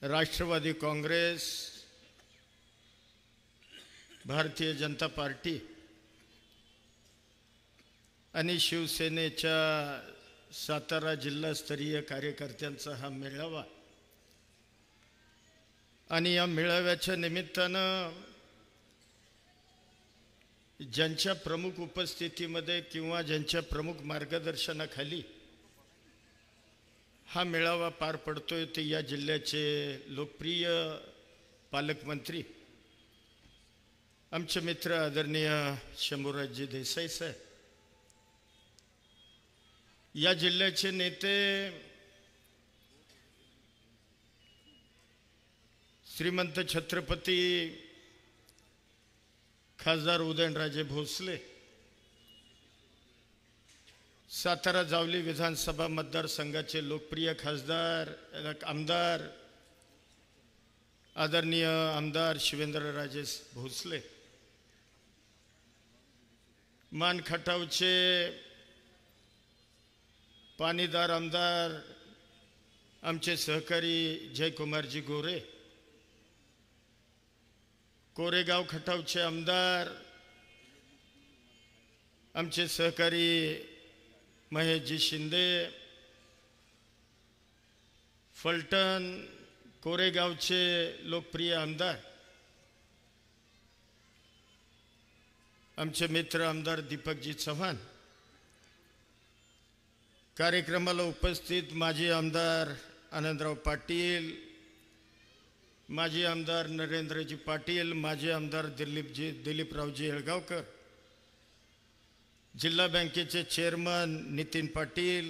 Rashtrawadi Congress, Bharatiya Janata party आणि शिवसेनेच्या सातारा जिल्हास्तरीय कार्यकर्त्यांचा हा मेळावा आणि या मेळाव्याच्या निमित्तानं ज्यांच्या प्रमुख उपस्थितीमध्ये किंवा ज्यांच्या प्रमुख मार्गदर्शनाखाली हा मेळावा पार पडतोय ते या जिल्ह्याचे लोकप्रिय पालकमंत्री आमचे मित्र आदरणीय शंभूराजजी देसाई साहेब, या जिल्ह्याचे नेते श्रीमंत छत्रपती खासदार उदयनराजे भोसले, सातारा जावली विधानसभा मतदारसंघाचे लोकप्रिय खासदार आमदार आदरणीय आमदार शिवेंद्रराजे भोसले, मान खटावचे पाणीदार आमदार आमचे सहकारी जयकुमारजी गोरे, कोरेगाव खटावचे आमदार आमचे सहकारी महेशजी शिंदे, फलटण कोरेगावचे लोकप्रिय आमदार आमचे मित्र आमदार दीपकजी चव्हाण, कार्यक्रमाला उपस्थित माजी आमदार आनंदराव पाटील, माजी आमदार नरेंद्रजी पाटील, माजी आमदार दिलीपरावजी येळगावकर, जिल्हा बँकेचे चेअरमन नितीन पाटील,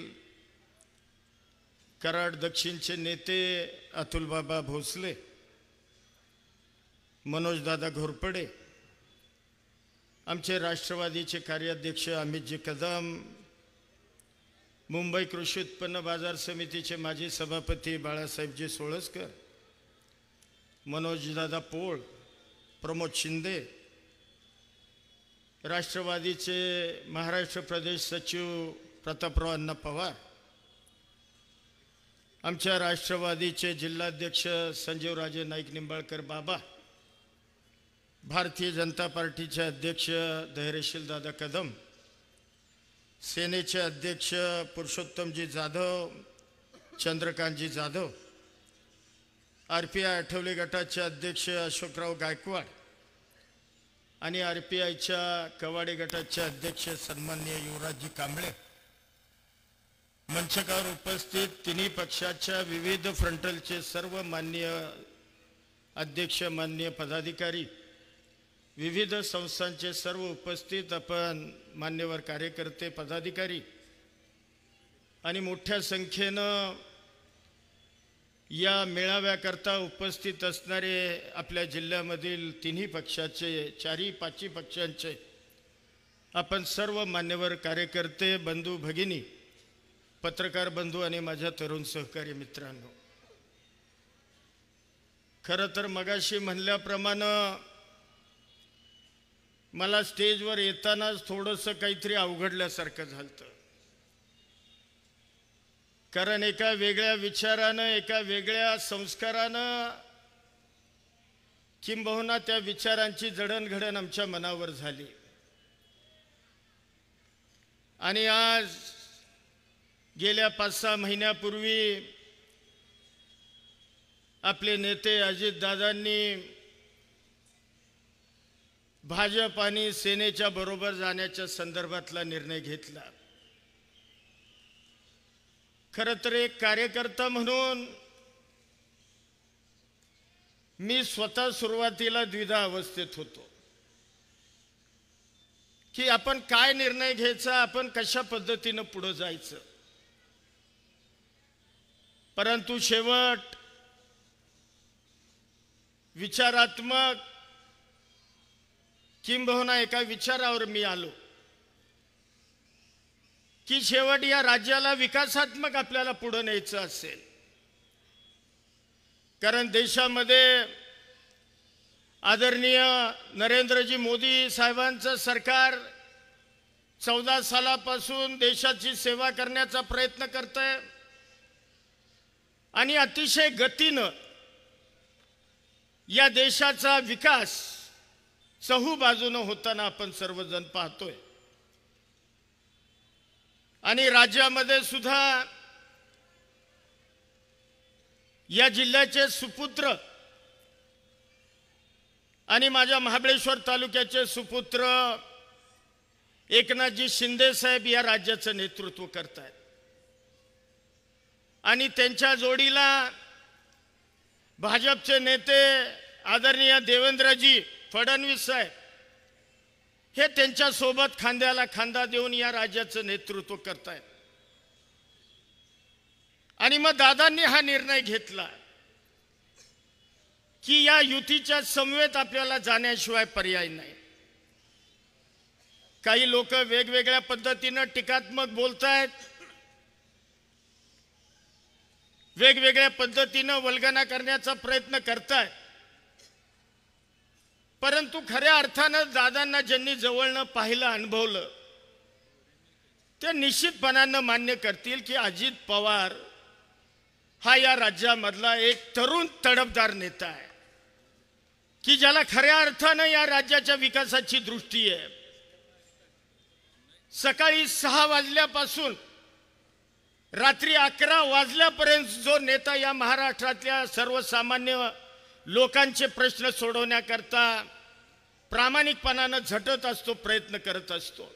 कराड दक्षिणचे नेते अतुलबाबा भोसले, मनोजदादा घोरपडे, आमचे राष्ट्रवादीचे कार्याध्यक्ष अमितजी कदम, मुंबई कृषी उत्पन्न बाजार समितीचे माजी सभापती बाळासाहेबजी सोळसकर, मनोजदादा पोळ, प्रमोद शिंदे, राष्ट्रवादीचे महाराष्ट्र प्रदेश सचिव प्रतापराव अण्णा पवार, आमच्या राष्ट्रवादीचे जिल्हाध्यक्ष संजीवराजे नाईक निंबाळकर बाबा, भारतीय जनता पार्टीचे अध्यक्ष धैर्यशील दादा कदम, सेनेचे अध्यक्ष पुरुषोत्तमजी जाधव, चंद्रकांतजी जाधव, RPI आठवले गटाचे अध्यक्ष अशोकराव गायकवाड आणि RPIच्या कवाडे गटाचे अध्यक्ष सन्माननीय युवराजजी कांबळे, मंचकावर उपस्थित तिन्ही पक्षाच्या विविध फ्रंटलचे सर्व माननीय अध्यक्ष, माननीय पदाधिकारी, विविध संस्थांचे सर्व उपस्थित आपण मान्यवर कार्यकर्ते, पदाधिकारी आणि मोठ्या संख्येनं या मेळाव्याकरता उपस्थित असणारे आपल्या जिल्ह्यामधील तिन्ही पक्षाचे, चारही पाचही पक्षांचे आपण सर्व मान्यवर कार्यकर्ते, बंधू भगिनी, पत्रकार बंधू आणि माझ्या तरुण सहकारी मित्रांनो, खरं तर मगाशी म्हणल्याप्रमाणे मला स्टेजवर येतानाच थोडंसं काहीतरी अवघडल्यासारखं झालं, कारण एका वेगळ्या विचारानं, एका वेगळ्या संस्कारानं, किंबहुना त्या विचारांची जडणघडण आमच्या मनावर झाली आणि आज गेल्या 5-6 महिन्यापूर्वी आपले नेते अजितदादांनी भाजप आणि सेनेच्या बरोबर जाण्याच्या संदर्भातला निर्णय घेतला. खरं तर एक कार्यकर्ता म्हणून मी स्वतः सुरुवातीला द्विधा अवस्थेत होतो की आपण काय निर्णय घ्यायचा, आपण कशा पद्धतीनं पुढे जायचं. परंतु शेवट विचारात्मक किंबहुना एका विचारावर मी आलो की शेवट या राज्याला विकासात्मक आपल्याला पुढे न्यायचं असेल, कारण देशामध्ये आदरणीय नरेंद्रजी मोदी साहेबांचं सरकार 14 सालापासून देशाची सेवा करण्याचा प्रयत्न करतंय आणि अतिशय गतीनं या देशाचा विकास चहूबाजूने होताना आपण सर्वजण पाहतोय। आणि राज्यामध्ये सुद्धा या जिल्ह्याचे सुपुत्र आणि माझ्या महाबळेश्वर तालुक्याचे सुपुत्र एकनाथजी शिंदे साहेब या राज्याचं नेतृत्व करतात। आणि त्यांच्या जोडीला भाजपचे नेते आदरणीय देवेंद्रजी फडणवीस साहेब हे त्यांच्या सोबत खांद्याला खांदा देऊन या राज्याचं नेतृत्व करतायत। आणि मग दादांनी हा निर्णय घेतला की या युतीच्या समवेत आपल्याला जाण्याशिवाय पर्याय नाही। काही लोक वेगवेगळ्या पद्धतीने टीकात्मक बोलतायत, वेगवेगळ्या पद्धतीने वल्गना करण्याचा प्रयत्न करतायत, परंतु खऱ्या अर्थानं दादांना ज्यांनी जवळनं पाहिलं अनुभवलं ते निश्चितपणानं मान्य करतील की अजित पवार हा या राज्यामधला एक तरुण तडफदार नेता आहे की ज्याला खऱ्या अर्थानं या राज्याच्या विकासाची दृष्टी आहे। सकाळी 6 वाजल्यापासून रात्री 11 वाजल्यापर्यंत जो नेता या महाराष्ट्रातल्या सर्वसामान्य लोकांचे प्रश्न सोडवण्याकरता प्रामाणिकपणानं झटत असतो, प्रयत्न करत असतो।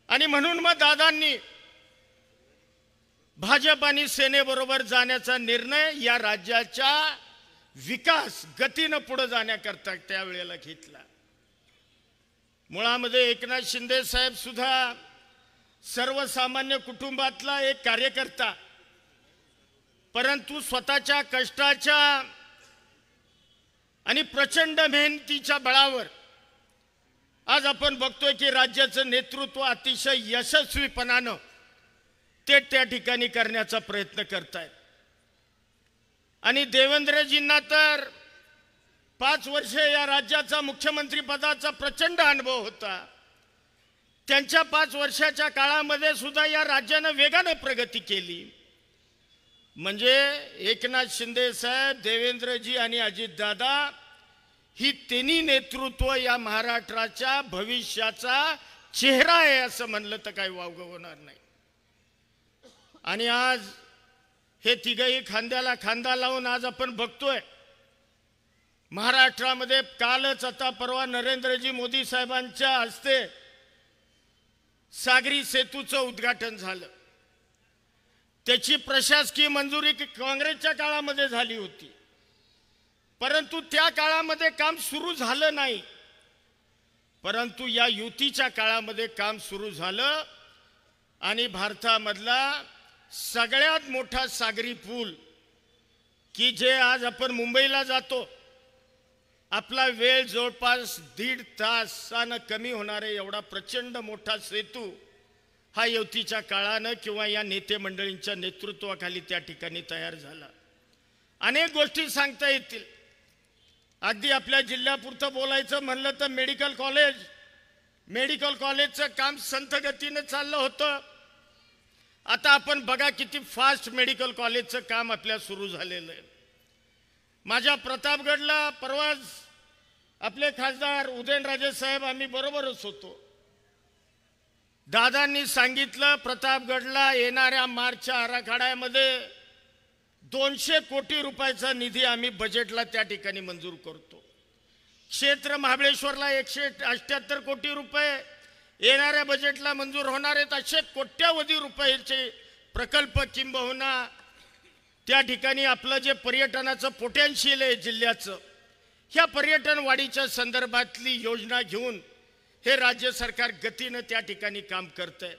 आणि म्हणून मग दादांनी भाजप आणि सेनेबरोबर जाण्याचा निर्णय या राज्याच्या विकास गतीनं पुढे जाण्याकरता त्यावेळेला घेतला। मुळामध्ये एकनाथ शिंदे साहेब सुद्धा सर्वसामान्य कुटुंबातला एक कार्यकर्ता, परंतु स्वतःच्या कष्टाच्या आणि प्रचंड मेहनतीच्या बळावर आज आपण बघतोय की राज्याचं नेतृत्व अतिशय यशस्वीपणानं ते त्या ठिकाणी करण्याचा प्रयत्न करतायत। आणि देवेंद्रजींना तर 5 वर्षे या राज्याचा मुख्यमंत्री पदाचा प्रचंड अनुभव होता। त्यांच्या 5 वर्षाच्या काळामध्ये सुद्धा या राज्यानं वेगाने प्रगती केली। म्हणजे एकनाथ शिंदे साहेब, देवेंद्रजी आणि अजितदादा ही तिन्ही नेतृत्व या महाराष्ट्राच्या भविष्याचा चेहरा आहे असं म्हणलं तर काही वावगं होणार नाही। आणि आज हे तिघही खांद्याला खांदा लावून आज आपण बघतोय महाराष्ट्रामध्ये कालच आता परवा नरेंद्रजी मोदी साहेबांच्या हस्ते सागरी सेतूचं उद्घाटन झालं। त्याची प्रशासकीय मंजुरी काँग्रेसच्या काळामध्ये झाली होती, परंतु त्या काळामध्ये काम सुरू झालं नाही। परंतु या युतीच्या काळामध्ये काम सुरू झालं आणि भारतामधला सगळ्यात मोठा सागरी पूल की जे आज आपण मुंबईला जातो, आपला वेळ जवळपास 1.5 तासानं कमी होणारे एवढा प्रचंड मोठा सेतू हा युतीच्या काळानं किंवा या नेते मंडळींच्या नेतृत्वाखाली त्या ठिकाणी तयार झाला। अनेक गोष्टी सांगता येतील। अगदी आपल्या जिल्ह्यापुरतं बोलायचं म्हणलं तर मेडिकल कॉलेजचं काम संथ गतीनं चाललं होतं। आता आपण बघा किती फास्ट मेडिकल कॉलेजचं काम आपल्या सुरू झालेलं आहे। माझ्या प्रतापगडला परवाच आपले खासदार उदयनराजे साहेब आम्ही बरोबरच होतो। दादांनी सांगितलं प्रतापगडला येणाऱ्या मार्चच्या आराखड्यामध्ये 200 कोटी रुपयाचा निधी आम्ही बजेटला त्या ठिकाणी मंजूर करतो। क्षेत्र महाबळेश्वरला 178 कोटी रुपये येणाऱ्या बजेटला मंजूर होणार आहेत। असे कोट्यावधी रुपयाचे प्रकल्प किंबहुना त्या ठिकाणी आपलं जे पर्यटनाचं पोटेन्शियल आहे जिल्ह्याचं, ह्या पर्यटन वाढीच्या संदर्भातली योजना घेऊन हे राज्य सरकार गतीनं त्या ठिकाणी काम करतंय।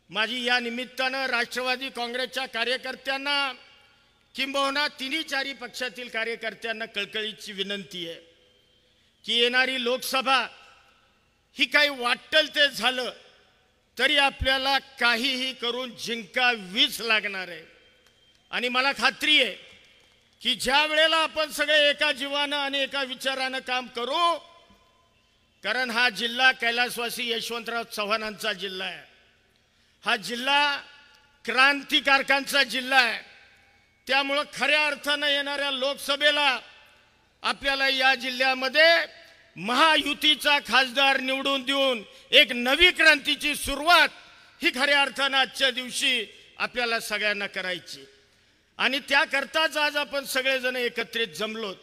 माझी या निमित्तानं राष्ट्रवादी काँग्रेसच्या कार्यकर्त्यांना किंबहुना तिन्ही चारी पक्षातील कार्यकर्त्यांना कळकळीची विनंती आहे की येणारी लोकसभा ही काही वाटेल ते झालं तरी आपल्याला काहीही करून जिंकावीच लागणार आहे। आणि मला खात्री आहे की ज्या वेळेला आपण सगळे एका जीवानं आणि एका विचारानं काम करू, कारण हा जिल्हा कैलासवासी यशवंतराव चव्हाणांचा जिल्हा आहे, हा जिल्हा क्रांतिकारकांचा जिल्हा आहे। त्यामुळं खऱ्या अर्थानं येणाऱ्या लोकसभेला आपल्याला या जिल्ह्यामध्ये महायुतीचा खासदार निवडून देऊन एक नवी क्रांतीची सुरुवात ही खऱ्या अर्थानं आजच्या दिवशी आपल्याला सगळ्यांना करायची आणि त्याकरताच आज आपण सगळेजण एकत्रित जमलोत.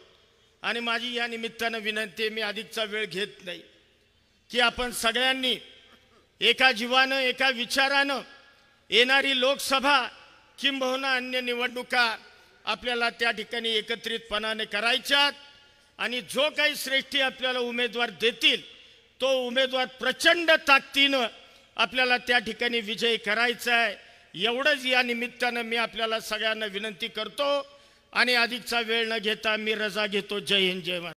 आणि माझी या निमित्तानं विनंती आहे, मी अधिकचा वेळ घेत नाही, की आपण सगळ्यांनी एका जीवानं एका विचारानं येणारी लोकसभा किंबहुना अन्य निवडणुका आपल्याला त्या ठिकाणी एकत्रितपणाने करायच्यात आणि जो काही श्रेष्ठी आपल्याला उमेदवार देतील तो उमेदवार प्रचंड ताकदीनं आपल्याला त्या ठिकाणी विजयी करायचा आहे. एवढंच या निमित्तानं मी आपल्याला सगळ्यांना विनंती करतो आणि अधिकचा वेळ न घेता मी रजा घेतो. जय हिंद, जय महाराष्ट्र.